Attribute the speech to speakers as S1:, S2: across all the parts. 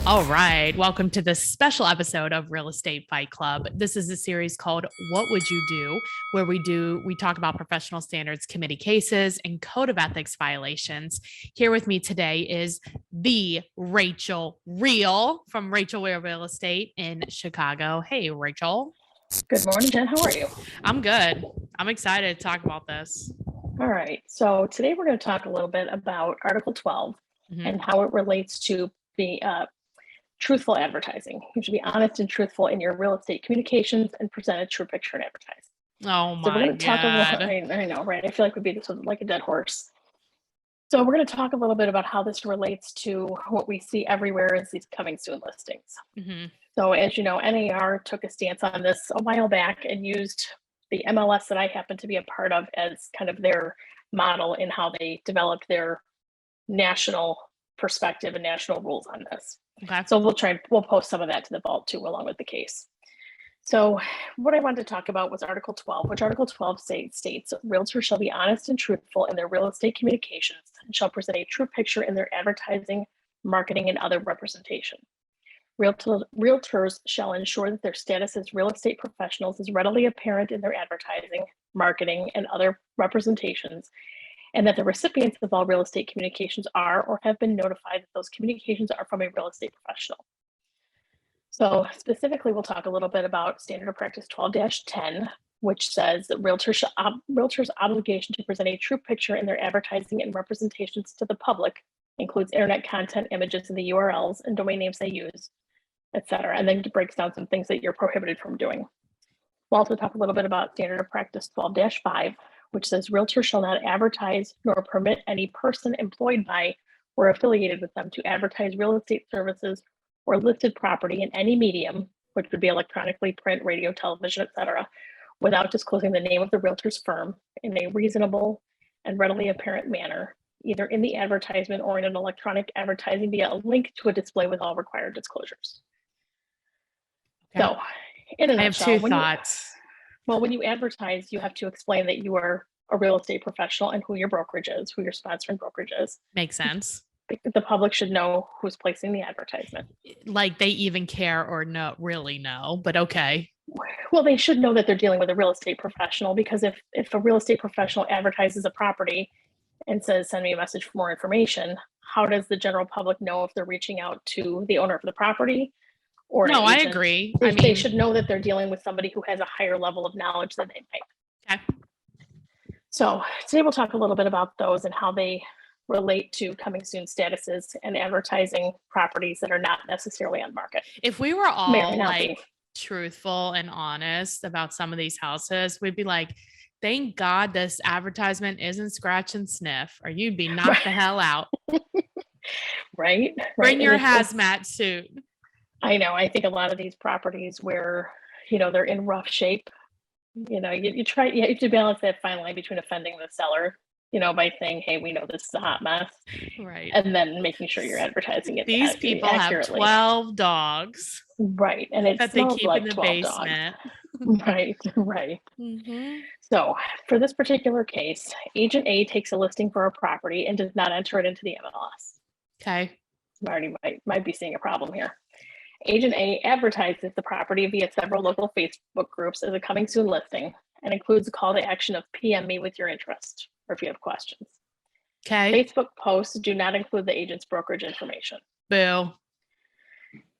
S1: All right. Welcome to this special episode of Real Estate Fight Club. This is a series called What Would You Do? Where we talk about professional standards committee cases and code of ethics violations. Here with me today is the Rachael Real from Rachael Real Estate in Chicago. Hey, Rachael.
S2: Good morning, Jen. How are you?
S1: I'm good. I'm excited to talk about this.
S2: All right. So today we're going to talk a little bit about Article 12 and how it relates to the truthful advertising. You should be honest and truthful in your real estate communications and present a true picture and advertise.
S1: Oh
S2: So we're
S1: my
S2: going to talk a
S1: God.
S2: little. I know, right? I feel like we beat this with like a dead horse. So we're going to talk a little bit about how this relates to what we see everywhere as these coming soon listings. So as you know, NAR took a stance on this a while back and used the MLS that I happen to be a part of as kind of their model in how they developed their national perspective and national rules on this.
S1: Okay.
S2: So we'll post some of that to the vault too, along with the case. So what I wanted to talk about was Article 12, which Article 12 states realtors shall be honest and truthful in their real estate communications and shall present a true picture in their advertising, marketing, and other representation. Realtors shall ensure that their status as real estate professionals is readily apparent in their advertising, marketing, and other representations, and that the recipients of all real estate communications are or have been notified that those communications are from a real estate professional. So specifically, we'll talk a little bit about Standard of Practice 12-10, which says that realtors' obligation to present a true picture in their advertising and representations to the public includes internet content, images, and the URLs and domain names they use, etc. And then it breaks down some things that you're prohibited from doing. We'll also talk a little bit about Standard of Practice 12-5, which says realtors shall not advertise nor permit any person employed by or affiliated with them to advertise real estate services or listed property in any medium, which would be electronically, print, radio, television, etc., without disclosing the name of the realtor's firm in a reasonable and readily apparent manner, either in the advertisement or in an electronic advertising via a link to a display with all required disclosures. Okay. So, in a nutshell,
S1: I have two thoughts.
S2: When you advertise, you have to explain that you are a real estate professional and who your brokerage is, who your sponsoring brokerage is.
S1: Makes sense.
S2: The public should know who's placing the advertisement.
S1: Like they even care or not really know, but okay.
S2: Well, they should know that they're dealing with a real estate professional, because if a real estate professional advertises a property and says, send me a message for more information, how does the general public know if they're reaching out to the owner of the property? Or
S1: no, I agree.
S2: They should know that they're dealing with somebody who has a higher level of knowledge than they might.
S1: Okay.
S2: So today we'll talk a little bit about those and how they relate to coming soon statuses and advertising properties that are not necessarily on market.
S1: If we were all like truthful and honest about some of these houses, we'd be like, thank God this advertisement isn't scratch and sniff, or you'd be knocked the hell out.
S2: Right.
S1: Bring your hazmat suit.
S2: I know. I think a lot of these properties where, they're in rough shape, you have to balance that fine line between offending the seller, by saying, hey, we know this is a hot mess.
S1: Right.
S2: And then making sure you're advertising it.
S1: These people have 12 dogs.
S2: Right. And it's
S1: that they keep
S2: like
S1: in the basement.
S2: Right. So for this particular case, Agent A takes a listing for a property and does not enter it into the MLS.
S1: Okay.
S2: I already might be seeing a problem here. Agent A advertises the property via several local Facebook groups as a coming soon listing and includes a call to action of PM me with your interest or if you have questions.
S1: Okay.
S2: Facebook posts do not include the agent's brokerage information.
S1: Boo.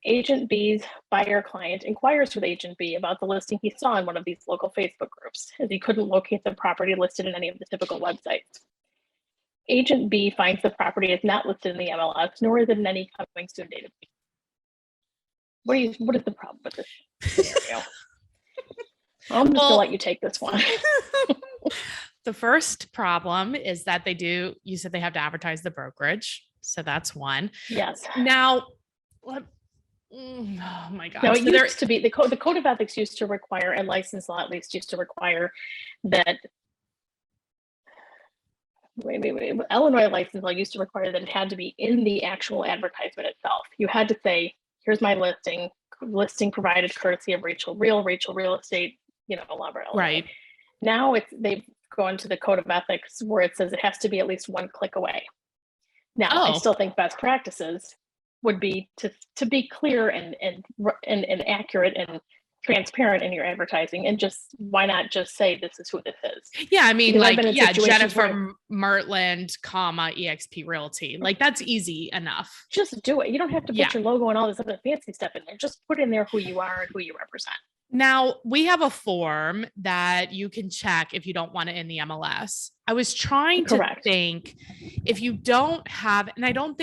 S2: Agent B's buyer client inquires with Agent B about the listing he saw in one of these local Facebook groups, as he couldn't locate the property listed in any of the typical websites. Agent B finds the property is not listed in the MLS, nor is it in any coming soon database. What is the problem with this scenario? I'm just gonna let you take this one.
S1: The first problem is that you said they have to advertise the brokerage. So that's one.
S2: Yes.
S1: Now, oh my God.
S2: Now, it used to be the code of ethics used to require, and license law at least used to require that. Illinois license law used to require that it had to be in the actual advertisement itself. You had to say, here's my listing provided courtesy of Rachael Real Estate, blah.
S1: Right.
S2: Now they've gone to the code of ethics where it says it has to be at least one click away. Now, I still think best practices would be to be clear and accurate and transparent in your advertising, and just why not just say this is who this is?
S1: Yeah, I mean,
S2: Because I've
S1: like,
S2: been in
S1: yeah,
S2: situations where
S1: Jennifer Murtland, comma, EXP Realty. Like, that's easy enough.
S2: just do it. You don't have to
S1: Yeah.
S2: put your logo and all this other fancy stuff in there. Just put in there who you are and who you represent.
S1: Now, we have a form that you can check if you don't want it in the MLS. I was trying to
S2: Correct.
S1: think if you don't have, and I don't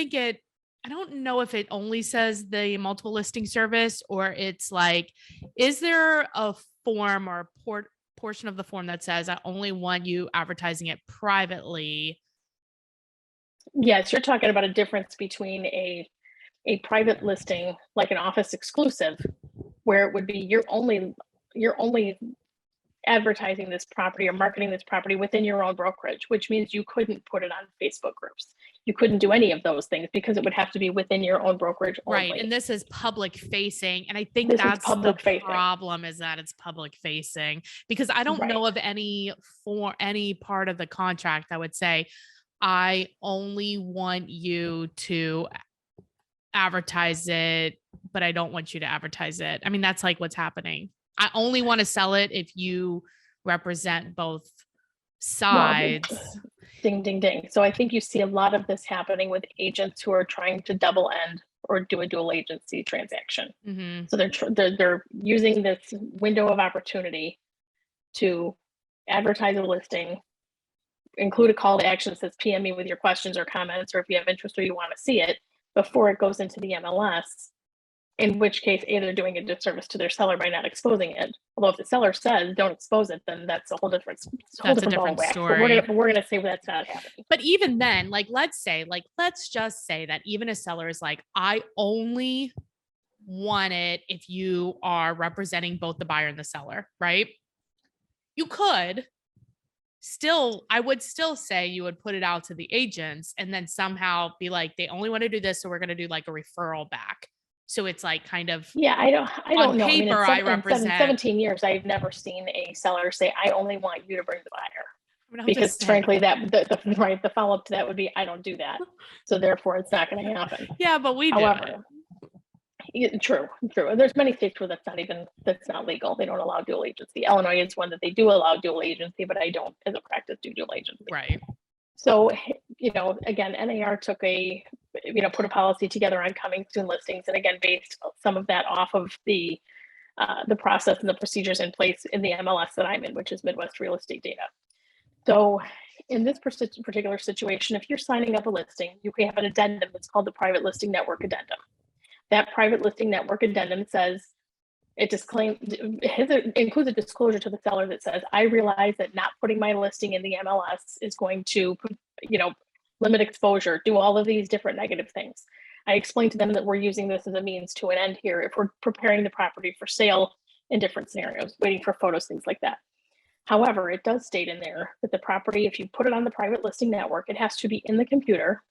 S1: know if it only says the multiple listing service or it's like, is there a form or a portion of the form that says, I only want you advertising it privately?
S2: Yes, you're talking about a difference between a private listing, like an office exclusive, where it would be you're only advertising this property or marketing this property within your own brokerage, which means you couldn't put it on Facebook groups. You couldn't do any of those things because it would have to be within your own brokerage only.
S1: Right. And this is public facing. And I think
S2: This is
S1: that's the
S2: public facing.
S1: problem, is that it's public facing, because I don't know of any part of the contract that would say, I only want you to advertise it, but I don't want you to advertise it. I mean, that's like what's happening. I only want to sell it if you represent both sides.
S2: Well, ding, ding, ding. So I think you see a lot of this happening with agents who are trying to double end or do a dual agency transaction.
S1: Mm-hmm.
S2: So they're using this window of opportunity to advertise a listing, include a call to action that says PM me with your questions or comments, or if you have interest or you want to see it, before it goes into the MLS. In which case, they're doing a disservice to their seller by not exposing it. Although if the seller says don't expose it, then that's a whole different story. But we're gonna say that's not happening.
S1: But even then, let's just say that even a seller is like, I only want it if you are representing both the buyer and the seller, right? You could still, I would still say you would put it out to the agents and then somehow be like, they only want to do this, so we're going to do like a referral back. So it's like kind of,
S2: yeah, I don't know.
S1: Paper, I represent
S2: 17 years. I've never seen a seller say, I only want you to bring the buyer. Because frankly, that the follow-up to that would be, I don't do that. So therefore it's not going to happen.
S1: Yeah, but we do it.
S2: True. There's many states where that's not legal. They don't allow dual agency. Illinois is one that they do allow dual agency, but I don't, as a practice, do dual agency.
S1: Right.
S2: So, again, NAR took put a policy together on coming soon listings, and again, based some of that off of the process and the procedures in place in the MLS that I'm in, which is Midwest Real Estate Data. So in this particular situation, if you're signing up a listing, you can have an addendum that's called the Private Listing Network Addendum. That Private Listing Network Addendum says, it includes a disclosure to the seller that says, I realize that not putting my listing in the MLS is going to, limit exposure, do all of these different negative things. I explained to them that we're using this as a means to an end here if we're preparing the property for sale in different scenarios, waiting for photos, things like that. However, it does state in there that the property, if you put it on the private listing network, it has to be in the computer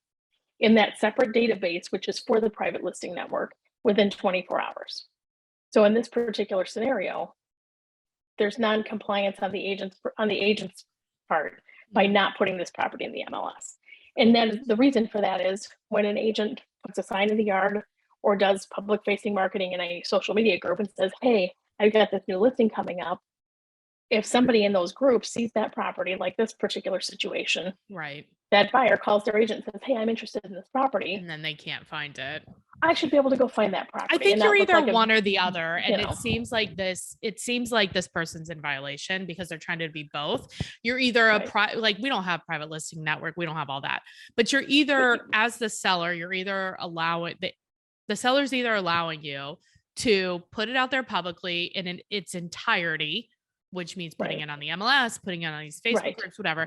S2: in that separate database, which is for the private listing network, within 24 hours. So in this particular scenario, there's non-compliance on the agent's part by not putting this property in the MLS. And then the reason for that is when an agent puts a sign in the yard or does public facing marketing in a social media group and says, hey, I've got this new listing coming up. If somebody in those groups sees that property, like this particular situation,
S1: right,
S2: that buyer calls their agent and says, hey, I'm interested in this property.
S1: And then they can't find it.
S2: I should be able to go find that property.
S1: I think you're either one or the other. And it seems like this person's in violation because they're trying to be both. You're either we don't have private listing network. We don't have all that, but you're either, as the seller, you're either allowing the seller's either allowing you to put it out there publicly in its entirety, which means putting it on the MLS, putting it on these Facebook groups, whatever,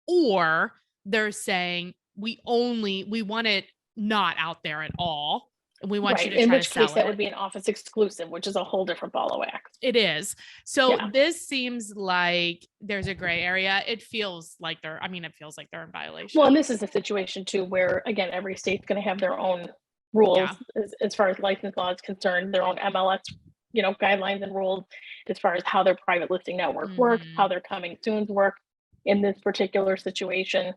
S1: or they're saying we want it not out there at all. We want you to try to sell it. In which case
S2: that would be an office exclusive, which is a whole different ball of wax.
S1: It is. So this seems like there's a gray area. It feels like they're in violation.
S2: Well, and this is a situation too, where again, every state's going to have their own rules as far as license law is concerned, their own MLS, guidelines and rules as far as how their private listing network works, how their coming soons work. In this particular situation,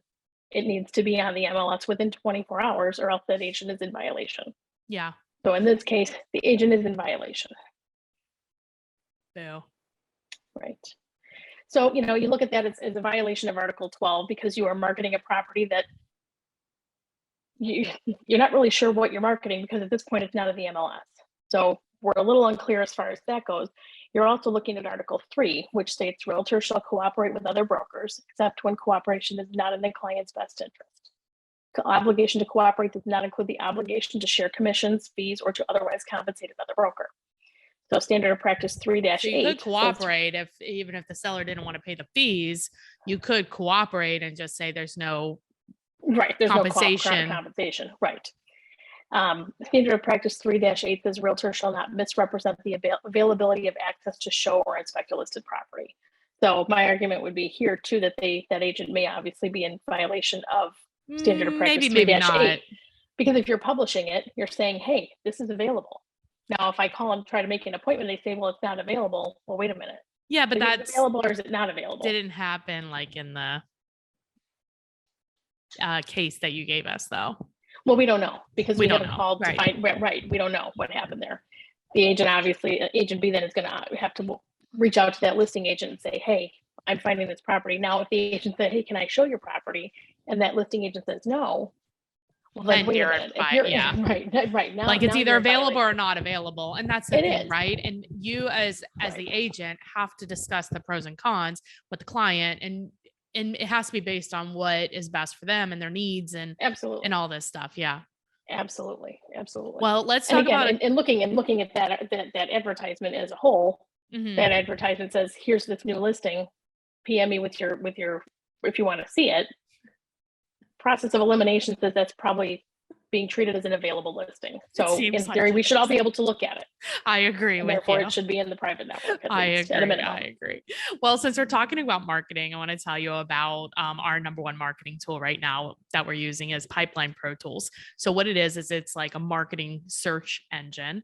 S2: it needs to be on the MLS within 24 hours or else that agent is in violation.
S1: Yeah.
S2: So in this case, the agent is in violation,
S1: Boo.
S2: right? So, you know, you look at that as a violation of Article 12 because you are marketing a property that you're not really sure what you're marketing because at this point it's not in the MLS. So we're a little unclear as far as that goes. You're also looking at Article 3, which states realtors shall cooperate with other brokers, except when cooperation is not in the client's best interest. The obligation to cooperate does not include the obligation to share commissions, fees, or to otherwise compensate another broker. So standard of practice 3-8.
S1: So you could cooperate even if the seller didn't want to pay the fees, you could cooperate and just say there's no
S2: there's
S1: compensation.
S2: No compensation, right. Standard of practice 3-8 says realtor shall not misrepresent the availability of access to show or inspect a listed property. So my argument would be here too that that agent may obviously be in violation of standard of practice 3-8.
S1: Maybe not.
S2: Because if you're publishing it, you're saying, hey, this is available. Now, if I call and try to make an appointment, they say, well, it's not available. Well, wait a minute.
S1: Yeah, but
S2: that's available or is it not available?
S1: Didn't happen like in the case that you gave us, though.
S2: Well, we don't know because we haven't called
S1: to
S2: find. Right, we don't know what happened there. The agent, obviously, agent B then is going to have to reach out to that listing agent and say, hey, I'm finding this property. Now, if the agent said, hey, can I show your property? And that listing agent says no. Well, then wait a minute. Right now,
S1: like it's either available or not available, and that's the thing, right? And you, as the agent, have to discuss the pros and cons with the client, and it has to be based on what is best for them and their needs, and
S2: absolutely,
S1: and all this stuff. Yeah,
S2: absolutely.
S1: Well, let's talk about it.
S2: And looking at that advertisement as a whole. That advertisement says, "Here's this new listing. PM me with your if you want to see it." Process of elimination says that's probably being treated as an available listing. So in theory, we should all be able to look at it.
S1: I agree with you.
S2: Therefore, it should be in the private network.
S1: I agree. Well, since we're talking about marketing, I want to tell you about our number one marketing tool right now that we're using is Pipeline Pro Tools. So what it is it's like a marketing search engine.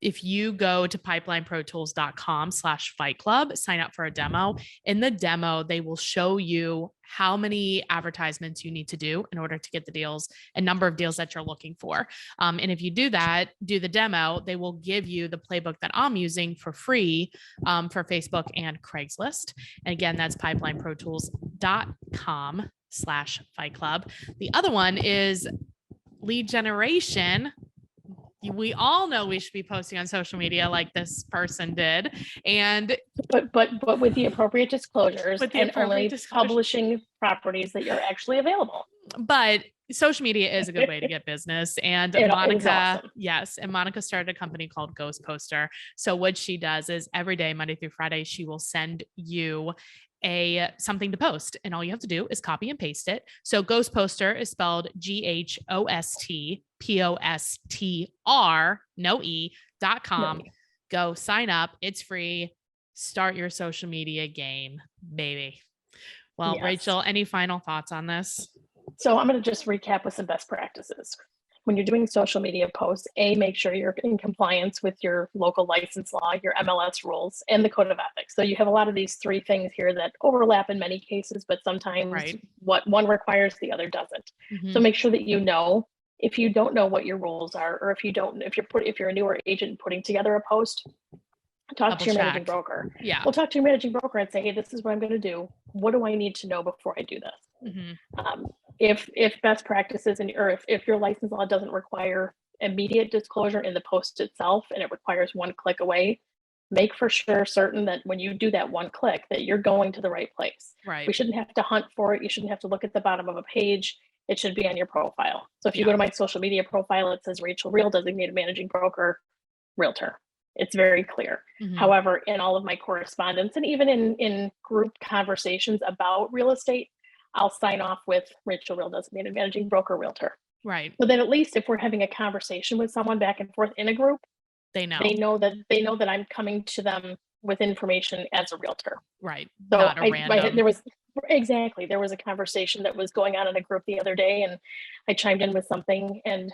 S1: If you go to pipelineprotools.com/fight club, sign up for a demo. In the demo, they will show you how many advertisements you need to do in order to get the deals, a number of deals that you're looking for. And if you do the demo, they will give you the playbook that I'm using for free for Facebook and Craigslist. And again, that's pipelineprotools.com/fight club. The other one is lead generation. We all know we should be posting on social media like this person did, and
S2: but with the appropriate disclosures and only publishing properties that are actually available.
S1: But social media is a good way to get business. And Monica, yes, and Monica started a company called Ghost Poster. So what she does is every day, Monday through Friday, she will send you something to post, and all you have to do is copy and paste it. So Ghost Poster is spelled GHOSTPOSTR, no E.com. Go sign up. It's free. Start your social media game, baby. Well, yes. Rachel, any final thoughts on this?
S2: So I'm going to just recap with some best practices. When you're doing social media posts, make sure you're in compliance with your local license law, your MLS rules, and the code of ethics. So you have a lot of these three things here that overlap in many cases, but sometimes what one requires, the other doesn't. So make sure that you know. If you don't know what your rules are, or if you're a newer agent putting together a post, talk to your managing broker.
S1: Yeah.
S2: Well, talk to your managing broker and say, hey, this is what I'm going to do. What do I need to know before I do this? If best practices or if your license law doesn't require immediate disclosure in the post itself and it requires one click away, make for certain that when you do that one click that you're going to the right place.
S1: Right.
S2: We shouldn't have to hunt for it. You shouldn't have to look at the bottom of a page. It should be on your profile. So if you go to my social media profile, it says Rachael Real, designated managing broker, realtor. It's very clear. However, in all of my correspondence and even in group conversations about real estate, I'll sign off with Rachael Real, designated managing broker, realtor.
S1: Right.
S2: So then at least if we're having a conversation with someone back and forth in a group, they know that I'm coming to them with information as a realtor.
S1: Right.
S2: So
S1: not a random.
S2: there was a conversation that was going on in a group the other day, and I chimed in with something, and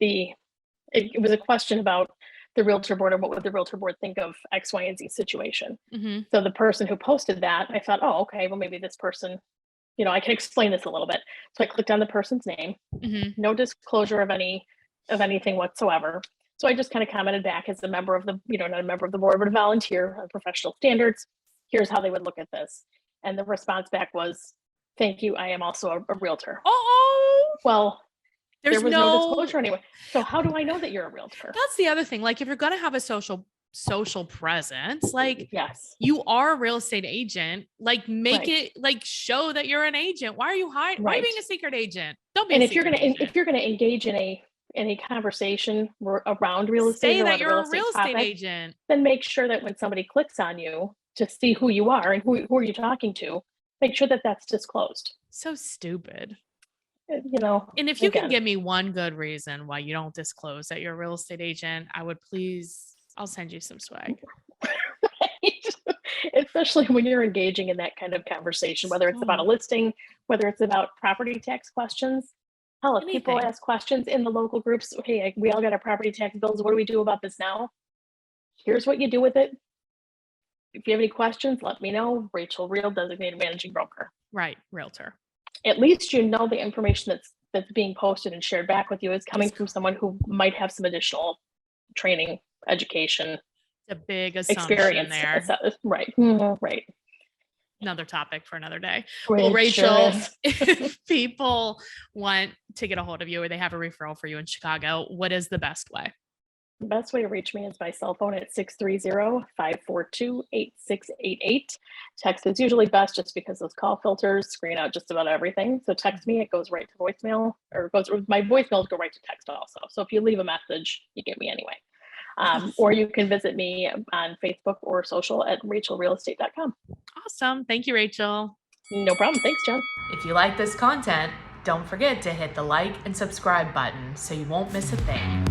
S2: it was a question about the realtor board, or what would the realtor board think of X, Y, and Z situation. So the person who posted that, I thought, oh, okay, well, maybe this person, I can explain this a little bit. So I clicked on the person's name, no disclosure of any of anything whatsoever. So I just kind of commented back as a member of the, not a member of the board, but a volunteer on professional standards. Here's how they would look at this. And the response back was, thank you. I am also a realtor.
S1: Oh,
S2: well,
S1: there
S2: was no disclosure anyway. So how do I know that you're a realtor?
S1: That's the other thing. Like if you're going to have a social presence, like
S2: yes,
S1: you are a real estate agent, like make it like show that you're an agent. Why are you hiding? Why are you being a secret agent? Don't be.
S2: And if you're going to engage in a conversation around real estate,
S1: say that you're a real estate agent,
S2: then make sure that when somebody clicks on you to see who you are and who are you talking to, make sure that that's disclosed.
S1: So stupid.
S2: And
S1: if you can give me one good reason why you don't disclose that you're a real estate agent, I'll send you some swag.
S2: Right? Especially when you're engaging in that kind of conversation, whether it's about a listing, whether it's about property tax questions. Hell, if people ask questions in the local groups, hey, we all got our property tax bills. What do we do about this now? Here's what you do with it. If you have any questions, let me know. Rachael Real, designated managing broker.
S1: Right, realtor.
S2: At least the information that's being posted and shared back with you is coming from someone who might have some additional training, education.
S1: It's a big assumption
S2: experience
S1: there.
S2: Right. Right.
S1: Another topic for another day. Well, Rachael, if people want to get a hold of you or they have a referral for you in Chicago, what is the best way?
S2: The best way to reach me is by cell phone at 630-542-8688. Text is usually best just because those call filters screen out just about everything. So text me, it goes right to voicemail, or my voicemails go right to text also. So if you leave a message, you get me anyway. Or you can visit me on Facebook or social at rachelrealestate.com.
S1: Awesome. Thank you, Rachael.
S2: No problem. Thanks, Jen.
S1: If you like this content, don't forget to hit the like and subscribe button so you won't miss a thing.